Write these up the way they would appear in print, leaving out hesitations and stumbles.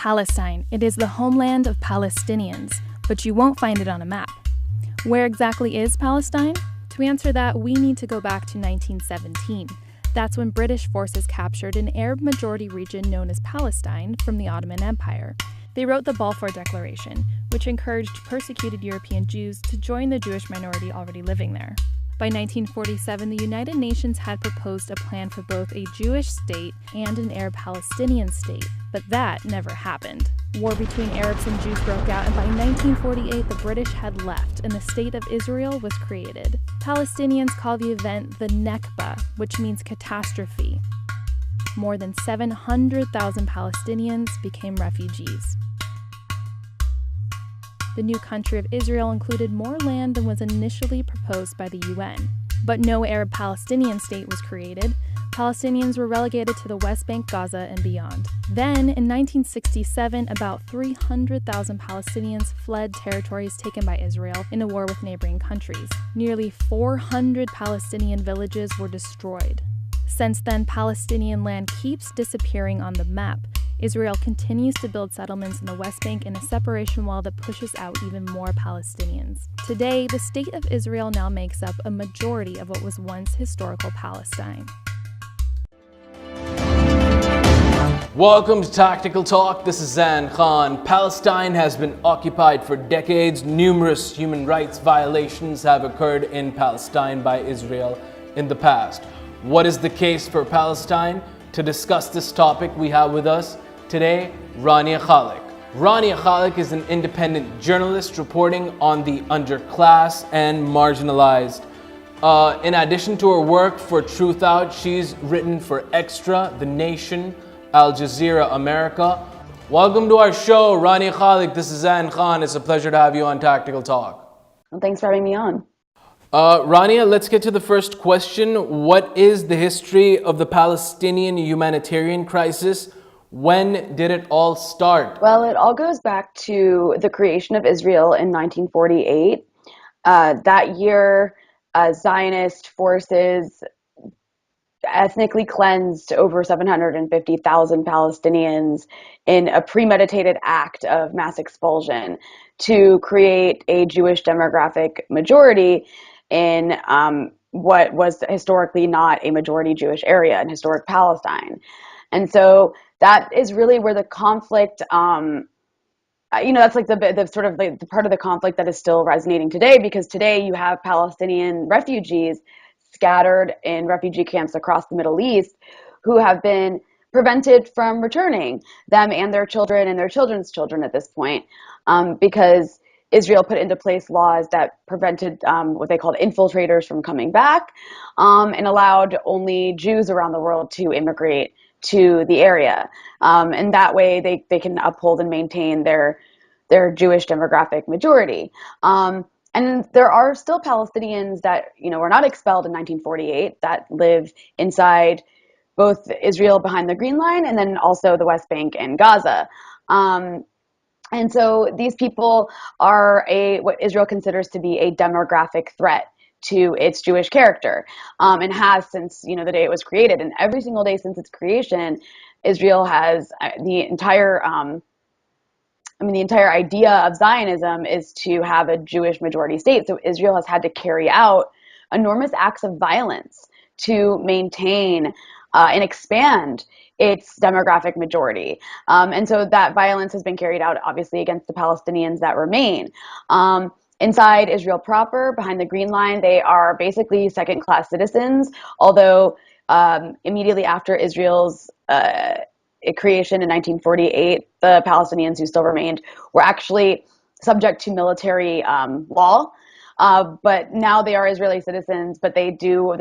Palestine. It is the homeland of Palestinians, but you won't find it on a map. Where exactly is Palestine? To answer that, we need to go back to 1917. That's when British forces captured an Arab-majority region known as Palestine from the Ottoman Empire. They wrote the Balfour Declaration, which encouraged persecuted European Jews to join the Jewish minority already living there. By 1947, the United Nations had proposed a plan for both a Jewish state and an Arab-Palestinian state, but that never happened. War between Arabs and Jews broke out, and by 1948, the British had left, and the State of Israel was created. Palestinians call the event the Nakba, which means catastrophe. More than 700,000 Palestinians became refugees. The new country of Israel included more land than was initially proposed by the UN. But no Arab-Palestinian state was created. Palestinians were relegated to the West Bank, Gaza, and beyond. Then, in 1967, about 300,000 Palestinians fled territories taken by Israel in a war with neighboring countries. Nearly 400 Palestinian villages were destroyed. Since then, Palestinian land keeps disappearing on the map. Israel continues to build settlements in the West Bank in a separation wall that pushes out even more Palestinians. Today, the State of Israel now makes up a majority of what was once historical Palestine. Welcome to Tactical Talk. This is Zain. Palestine has been occupied for decades. Numerous human rights violations have occurred in Palestine by Israel in the past. What is the case for Palestine? To discuss this topic, we have with us today Rania Khalek. Rania Khalek is an independent journalist reporting on the underclass and marginalized. In addition to her work for Truth Out, she's written for Extra, The Nation, Al Jazeera America. Welcome to our show, Rania Khalek. This is Zain Khan. It's a pleasure to have you on Tactical Talk. Well, thanks for having me on. Rania, let's get to the first question. What is the history of the Palestinian humanitarian crisis? When did it all start? Well, it all goes back to the creation of Israel in 1948. That year, Zionist forces ethnically cleansed over 750,000 Palestinians in a premeditated act of mass expulsion to create a Jewish demographic majority in what was historically not a majority Jewish area in historic Palestine. And so that is really where the conflict, that's like the sort of the part of the conflict that is still resonating today, because today you have Palestinian refugees scattered in refugee camps across the Middle East who have been prevented from returning, them and their children and their children's children at this point, because Israel put into place laws that prevented what they called infiltrators from coming back, and allowed only Jews around the world to immigrate to the area. And that way they can uphold and maintain their Jewish demographic majority. And there are still Palestinians that, were not expelled in 1948 that live inside both Israel behind the Green Line and then also the West Bank and Gaza. And so these people are what Israel considers to be a demographic threat to its Jewish character, and has since the day it was created. And every single day since its creation, Israel has the entire idea of Zionism is to have a Jewish majority state. So Israel has had to carry out enormous acts of violence to maintain and expand its demographic majority. And so that violence has been carried out, obviously, against the Palestinians that remain. Inside Israel proper, behind the Green Line, they are basically second-class citizens, although immediately after Israel's creation in 1948, the Palestinians who still remained were actually subject to military law. But now they are Israeli citizens, but they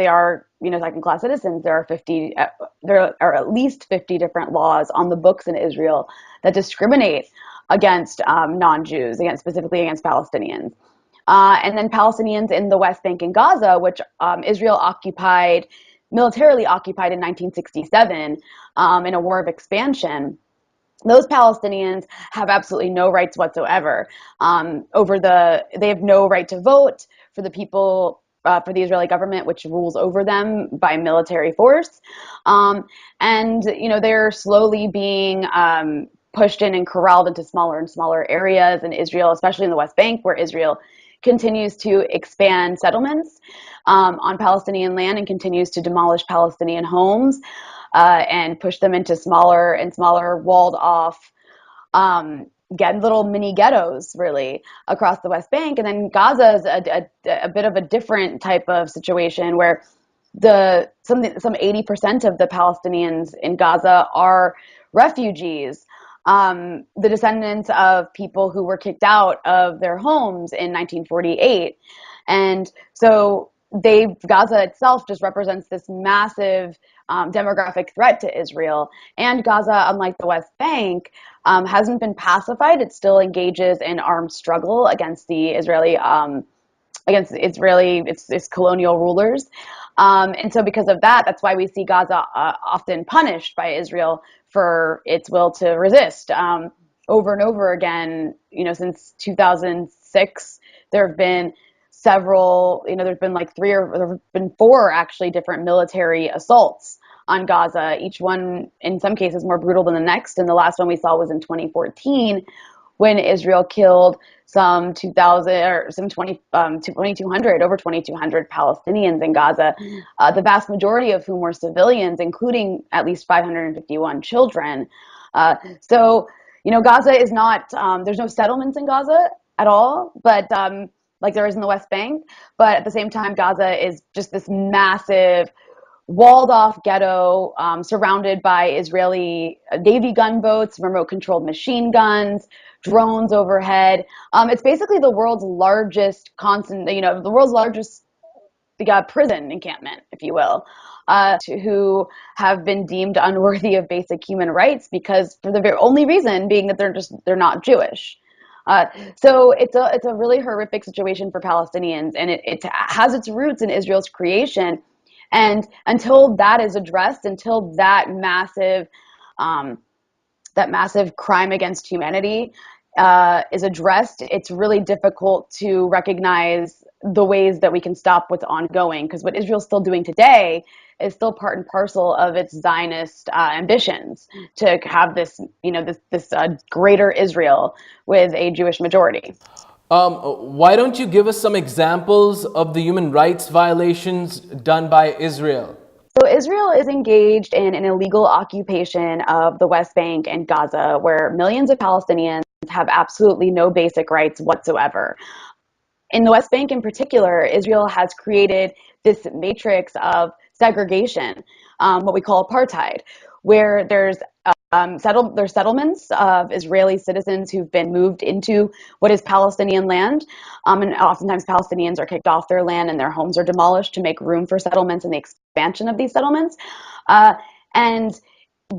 are second-class citizens. There are at least 50 different laws on the books in Israel that discriminate against non-Jews, specifically against Palestinians. And then Palestinians in the West Bank and Gaza, which Israel militarily occupied in 1967 in a war of expansion. Those Palestinians have absolutely no rights whatsoever. They have no right to vote for the people, for the Israeli government, which rules over them by military force. And they're slowly being pushed in and corralled into smaller and smaller areas in Israel, especially in the West Bank, where Israel continues to expand settlements on Palestinian land and continues to demolish Palestinian homes and push them into smaller and smaller walled off get little mini ghettos really across the West Bank. And then Gaza is a bit of a different type of situation where some 80% of the Palestinians in Gaza are refugees, the descendants of people who were kicked out of their homes in 1948. And so Gaza itself just represents this massive demographic threat to Israel. And Gaza, unlike the West Bank, hasn't been pacified. It still engages in armed struggle against the its colonial rulers. And so because of that, that's why we see Gaza often punished by Israel for its will to resist. Over and over again, since 2006, there have been there's been there have been four actually different military assaults on Gaza, each one in some cases more brutal than the next. And the last one we saw was in 2014 when Israel killed over 2,200 Palestinians in Gaza, the vast majority of whom were civilians, including at least 551 children. So Gaza is not, there's no settlements in Gaza at all, but like there is in the West Bank. But at the same time, Gaza is just this massive walled off ghetto surrounded by Israeli Navy gunboats, remote controlled machine guns, drones overhead. It's basically the world's largest prison encampment, if you will, who have been deemed unworthy of basic human rights because for the very only reason being that they're not Jewish. So it's a really horrific situation for Palestinians, and it has its roots in Israel's creation. And until that is addressed, until that massive crime against humanity is addressed, it's really difficult to recognize the ways that we can stop what's ongoing. Because what Israel's still doing today is still part and parcel of its Zionist ambitions to have this greater Israel with a Jewish majority. Why don't you give us some examples of the human rights violations done by Israel? So Israel is engaged in an illegal occupation of the West Bank and Gaza, where millions of Palestinians have absolutely no basic rights whatsoever. In the West Bank in particular, Israel has created this matrix of segregation, what we call apartheid, where there's settlements of Israeli citizens who've been moved into what is Palestinian land. And oftentimes Palestinians are kicked off their land and their homes are demolished to make room for settlements and the expansion of these settlements. And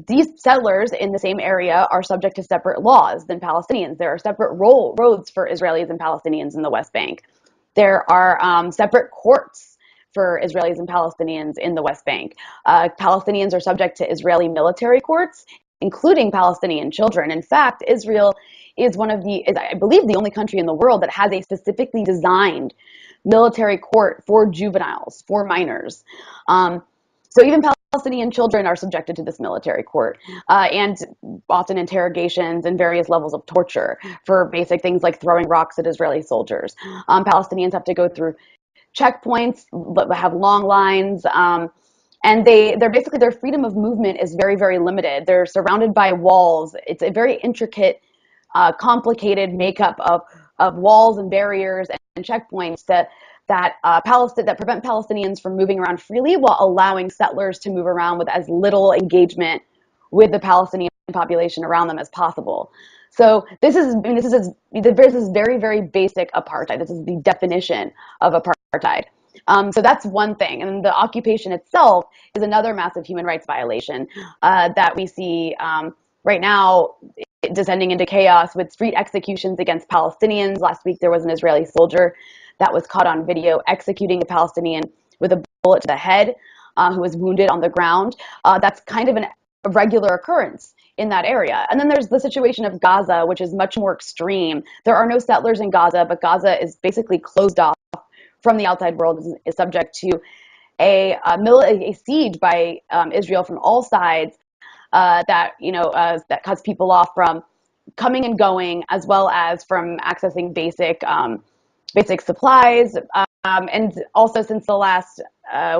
these settlers in the same area are subject to separate laws than Palestinians. There are separate roads for Israelis and Palestinians in the West Bank. There are separate courts for Israelis and Palestinians in the West Bank. Palestinians are subject to Israeli military courts, including Palestinian children. In fact, Israel is I believe, the only country in the world that has a specifically designed military court for juveniles, for minors. So even Palestinian children are subjected to this military court, and often interrogations and various levels of torture for basic things like throwing rocks at Israeli soldiers. Palestinians have to go through checkpoints, have long lines, and their freedom of movement is very, very limited. They're surrounded by walls. It's a very intricate, complicated makeup of walls and barriers and checkpoints that prevent Palestinians from moving around freely while allowing settlers to move around with as little engagement with the Palestinian population around them as possible. So this is very, very basic apartheid. This is the definition of apartheid. So that's one thing. And the occupation itself is another massive human rights violation that we see right now, descending into chaos with street executions against Palestinians. Last week, there was an Israeli soldier that was caught on video executing a Palestinian with a bullet to the head who was wounded on the ground. That's kind of a regular occurrence in that area. And then there's the situation of Gaza, which is much more extreme. There are no settlers in Gaza, but Gaza is basically closed off from the outside world, is subject to a siege by Israel from all sides, that cuts people off from coming and going, as well as from accessing basic supplies. And also, since the last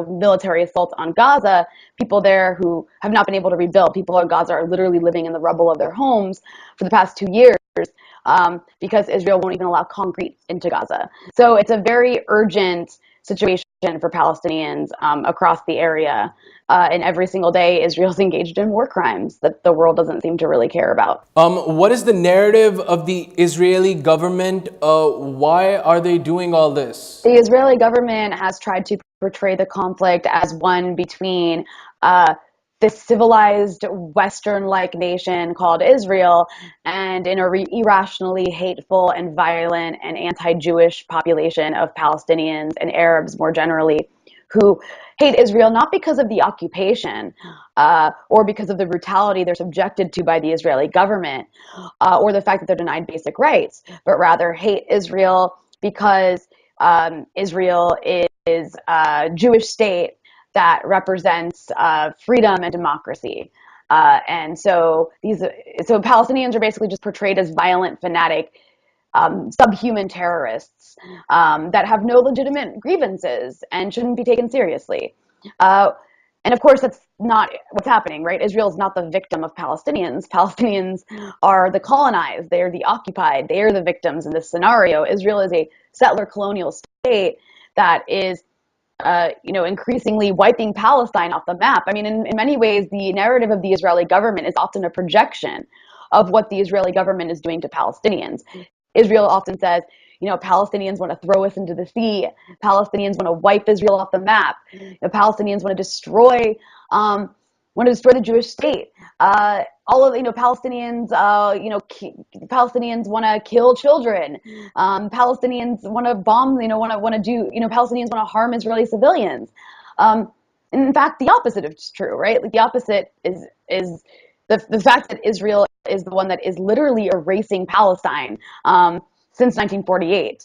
military assault on Gaza, people there who have not been able to rebuild, people in Gaza are literally living in the rubble of their homes for the past 2 years, because Israel won't even allow concrete into Gaza. So it's a very urgent situation for Palestinians across the area. And every single day, Israel's engaged in war crimes that the world doesn't seem to really care about. What is the narrative of the Israeli government? Why are they doing all this? The Israeli government has tried to portray the conflict as one between this civilized Western-like nation called Israel and an irrationally hateful and violent and anti-Jewish population of Palestinians and Arabs more generally, who hate Israel not because of the occupation or because of the brutality they're subjected to by the Israeli government or the fact that they're denied basic rights, but rather hate Israel because Israel is a Jewish state that represents freedom and democracy. And so Palestinians are basically just portrayed as violent, fanatic, subhuman terrorists that have no legitimate grievances and shouldn't be taken seriously. And of course, that's not what's happening, right? Israel is not the victim of Palestinians. Palestinians are the colonized. They are the occupied. They are the victims in this scenario. Israel is a settler colonial state that is increasingly wiping Palestine off the map. I mean, in many ways, the narrative of the Israeli government is often a projection of what the Israeli government is doing to Palestinians. Israel often says, Palestinians want to throw us into the sea. Palestinians want to wipe Israel off the map. Palestinians want to destroy the Jewish state. Palestinians, Palestinians want to kill children. Palestinians want to bomb. Palestinians want to harm Israeli civilians. And in fact, the opposite is true, right? Like the opposite is the fact that Israel is the one that is literally erasing Palestine since 1948,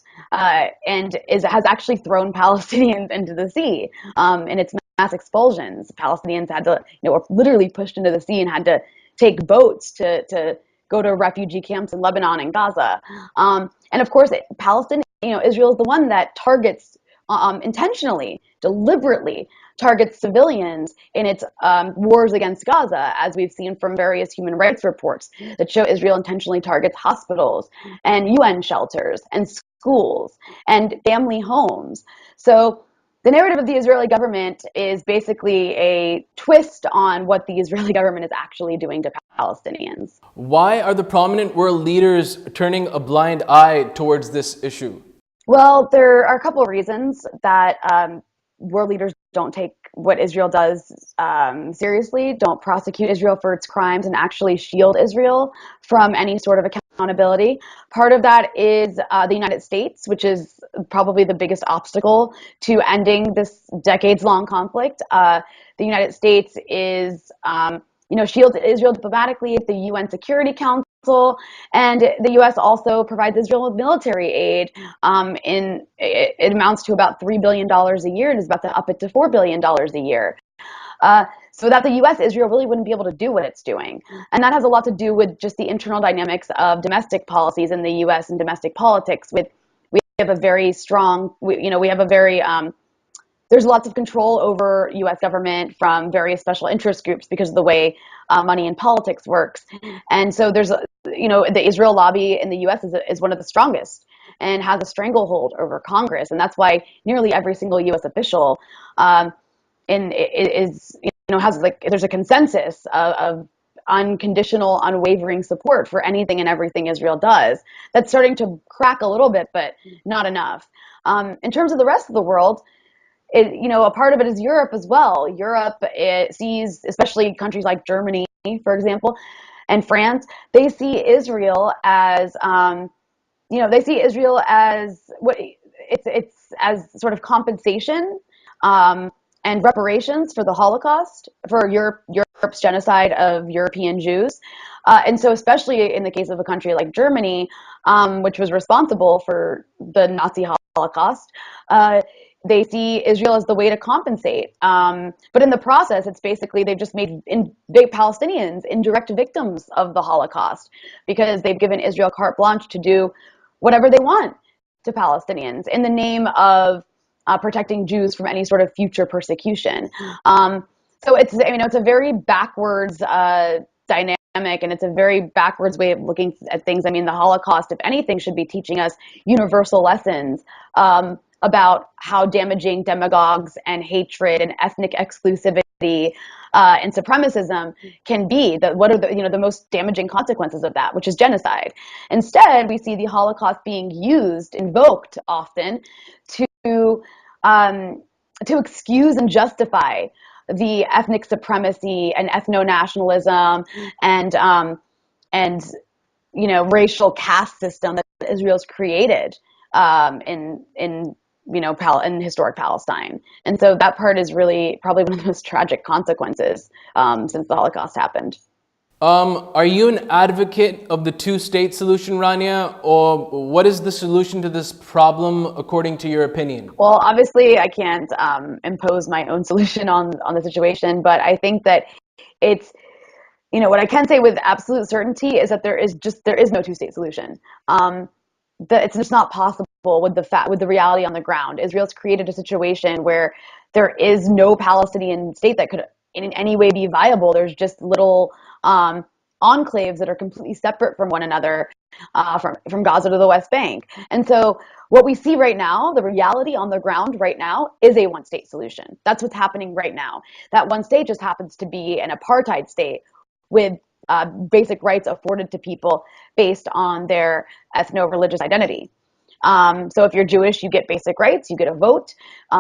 and has actually thrown Palestinians into the sea in its mass expulsions. Palestinians had to, were literally pushed into the sea and had to take boats to go to refugee camps in Lebanon and Gaza. And of course, Israel is the one that targets intentionally, deliberately targets civilians in its wars against Gaza, as we've seen from various human rights reports that show Israel intentionally targets hospitals and UN shelters and schools and family homes. So the narrative of the Israeli government is basically a twist on what the Israeli government is actually doing to Palestinians. Why are the prominent world leaders turning a blind eye towards this issue? Well, there are a couple of reasons that world leaders don't take what Israel does seriously, don't prosecute Israel for its crimes, and actually shield Israel from any sort of accountability. Part of that is the United States, which is probably the biggest obstacle to ending this decades-long conflict. The United States is shields Israel diplomatically at the UN Security Council, and the U.S. also provides Israel with military aid. It amounts to about $3 billion a year, and is about to up it to $4 billion a year. So without the U.S., Israel really wouldn't be able to do what it's doing. And that has a lot to do with just the internal dynamics of domestic policies in the U.S. and domestic politics. We have a very strong, there's lots of control over U.S. government from various special interest groups because of the way money in politics works. And so there's, the Israel lobby in the U.S. is one of the strongest and has a stranglehold over Congress. And that's why nearly every single U.S. official there's a consensus of unconditional, unwavering support for anything and everything Israel does. That's starting to crack a little bit, but not enough. In terms of the rest of the world, a part of it is Europe as well. Europe sees, especially countries like Germany, for example, and France, they see Israel as, what it's as sort of compensation and reparations for the Holocaust, for Europe's genocide of European Jews. And so especially in the case of a country like Germany, which was responsible for the Nazi Holocaust, they see Israel as the way to compensate. But in the process, it's basically they've just made Palestinians indirect victims of the Holocaust because they've given Israel carte blanche to do whatever they want to Palestinians in the name of protecting Jews from any sort of future persecution. So it's a very backwards dynamic, and it's a very backwards way of looking at things. I mean, the Holocaust, if anything, should be teaching us universal lessons about how damaging demagogues and hatred and ethnic exclusivity and supremacism can be. What are the most damaging consequences of that, which is genocide. Instead, we see the Holocaust being invoked often to excuse and justify the ethnic supremacy and ethno-nationalism and racial caste system that Israel's created in historic Palestine. And so that part is really probably one of the most tragic consequences since the Holocaust happened. Are you an advocate of the two-state solution, Rania, or what is the solution to this problem according to your opinion? Well, obviously, I can't impose my own solution on the situation, but I think that it's, what I can say with absolute certainty is that there is no two-state solution. It's just not possible with the reality on the ground. Israel's created a situation where there is no Palestinian state that could in any way be viable. There's just little enclaves that are completely separate from one another, from Gaza to the West Bank. And so what we see right now, the reality on the ground right now, is a one-state solution. That's what's happening right now. That one state just happens to be an apartheid state with basic rights afforded to people based on their ethno-religious identity. So if you're Jewish, you get basic rights, you get a vote,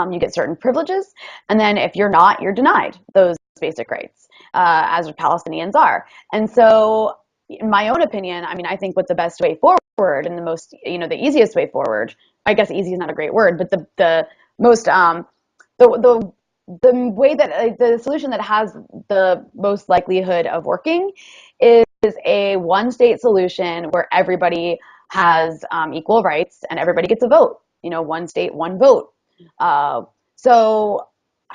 you get certain privileges, and then if you're not, you're denied those basic rights, as Palestinians are. And so, in my own opinion, I think what's the best way forward and the most, the easiest way forward, I guess easy is not a great word, but the most, the way that the solution that has the most likelihood of working is a one-state solution where everybody has equal rights and everybody gets a vote. One state, one vote. I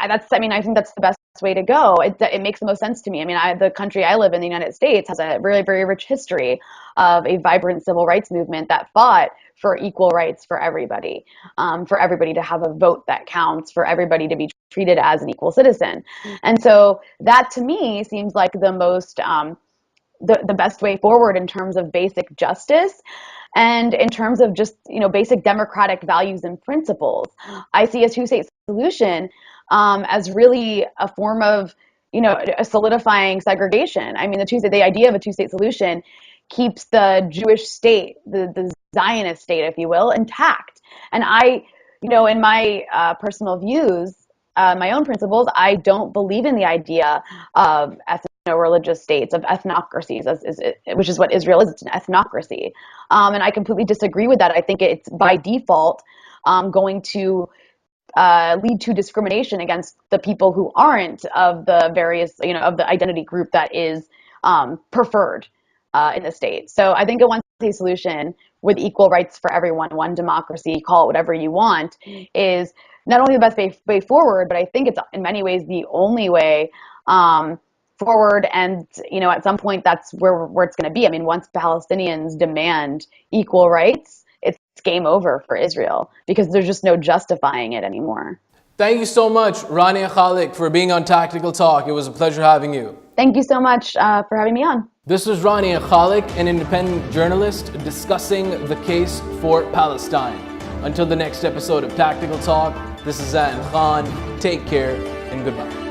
think that's the best way to go. It makes the most sense to me. The country I live in, the United States, has a really, very rich history of a vibrant civil rights movement that fought for equal rights for everybody to have a vote that counts, for everybody to be treated as an equal citizen. And so that to me seems like the most, the best way forward in terms of basic justice and in terms of just, basic democratic values and principles. I see a two-state solution as really a form of, a solidifying segregation. The idea of a two-state solution keeps the Jewish state, the Zionist state, if you will, intact. And in my personal views, my own principles, I don't believe in the idea of ethno-religious states, of ethnocracies, which is what Israel is. It's an ethnocracy. And I completely disagree with that. I think it's by default going to lead to discrimination against the people who aren't of the various, of the identity group that is preferred in the state. So I think a one-state solution with equal rights for everyone, one democracy, call it whatever you want, is not only the best way forward, but I think it's in many ways the only way forward. And, at some point that's where it's going to be. Once Palestinians demand equal rights, it's game over for Israel because there's just no justifying it anymore. Thank you so much, Rania Khalek, for being on Tactical Talk. It was a pleasure having you. Thank you so much for having me on. This was Rania Khalek, an independent journalist, discussing the case for Palestine. Until the next episode of Tactical Talk, this is Zain Khan. Take care and goodbye.